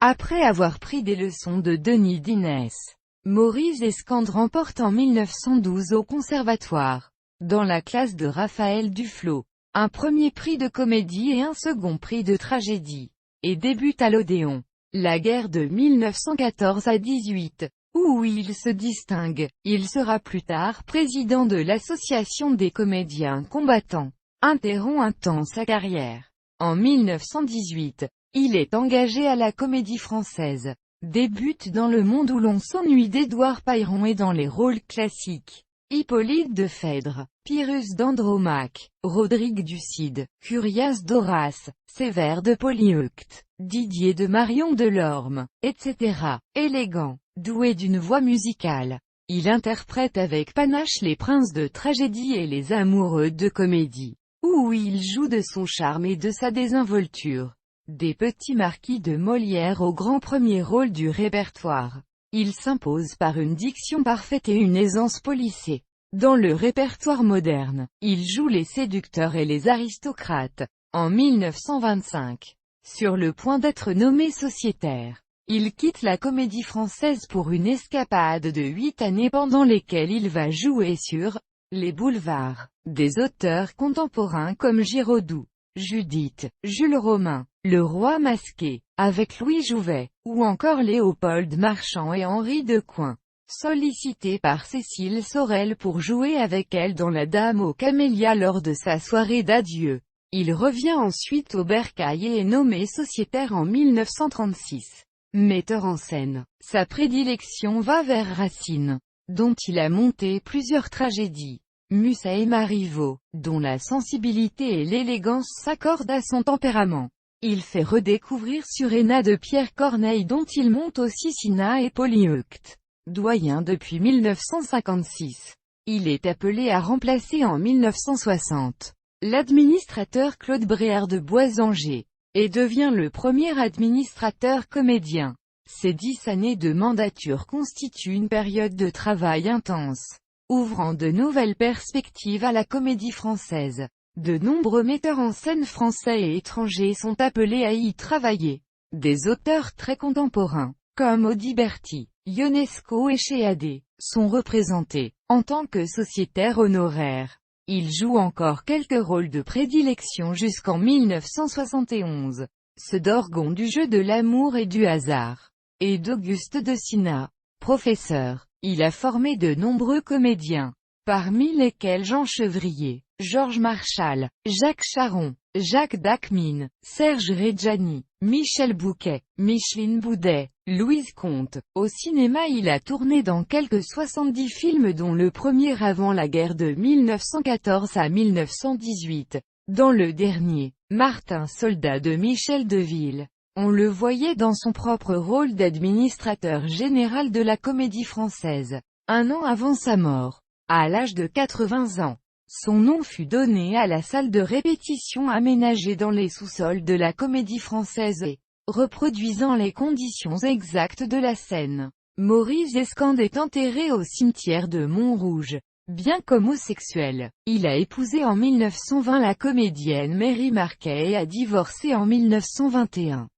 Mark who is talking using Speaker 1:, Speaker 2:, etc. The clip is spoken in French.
Speaker 1: Après avoir pris des leçons de Denis d'Inès, Maurice Descamps remporte en 1912 au Conservatoire, dans la classe de Raphaël Duflo, un premier prix de comédie et un second prix de tragédie, et débute à l'Odéon, la guerre de 1914 à 18, où il se distingue. Il sera plus tard président de l'Association des comédiens combattants, interrompt un temps sa carrière. En 1918, il est engagé à la Comédie Française, débute dans Le Monde où l'on s'ennuie d'Édouard Peyron et dans les rôles classiques. Hippolyte de Phèdre, Pyrrhus d'Andromaque, Rodrigue du Cid, Curias d'Horace, Sévère de Polyeucte, Didier de Marion Delorme, etc. Élégant, doué d'une voix musicale, il interprète avec panache les princes de tragédie et les amoureux de comédie, où il joue de son charme et de sa désinvolture. Des petits marquis de Molière au grand premier rôle du répertoire. Il s'impose par une diction parfaite et une aisance policée. Dans le répertoire moderne, il joue les séducteurs et les aristocrates. En 1925, sur le point d'être nommé sociétaire, il quitte la Comédie Française pour une escapade de 8 années pendant lesquelles il va jouer sur les boulevards des auteurs contemporains comme Giraudoux, Judith, Jules Romain, Le Roi Masqué, avec Louis Jouvet, ou encore Léopold Marchand et Henri Decoing. Sollicité par Cécile Sorel pour jouer avec elle dans La Dame aux Camélias lors de sa soirée d'adieu, il revient ensuite au Bercail et est nommé sociétaire en 1936. Metteur en scène, sa prédilection va vers Racine, dont il a monté plusieurs tragédies. Musset et Marivaux, dont la sensibilité et l'élégance s'accordent à son tempérament. Il fait redécouvrir Suréna de Pierre Corneille dont il monte aussi Cinna et Polyeucte. Doyen depuis 1956. Il est appelé à remplacer en 1960 l'administrateur Claude Bréard de Boisanger, et devient le premier administrateur comédien. Ces 10 années de mandature constituent une période de travail intense, ouvrant de nouvelles perspectives à la Comédie Française. De nombreux metteurs en scène français et étrangers sont appelés à y travailler. Des auteurs très contemporains, comme Audiberti, Ionesco et Chéadé, sont représentés, en tant que sociétaires honoraires. Il joue encore quelques rôles de prédilection jusqu'en 1971, ceux d'Orgon du jeu de l'amour et du hasard, et d'Auguste de Cinna. Professeur, il a formé de nombreux comédiens, parmi lesquels Jean Chevrier, Georges Marchal, Jacques Charon, Jacques Dacmine, Serge Reggiani, Michel Bouquet, Micheline Boudet, Louise Comte. Au cinéma il a tourné dans quelques 70 films dont le premier avant la guerre de 1914 à 1918. Dans le dernier, Martin Soldat de Michel Deville, on le voyait dans son propre rôle d'administrateur général de la Comédie Française, un an avant sa mort, à l'âge de 80 ans. Son nom fut donné à la salle de répétition aménagée dans les sous-sols de la Comédie Française et reproduisant les conditions exactes de la scène. Maurice Descamps est enterré au cimetière de Montrouge. Bien qu'homosexuel, il a épousé en 1920 la comédienne Mary Marquet et a divorcé en 1921.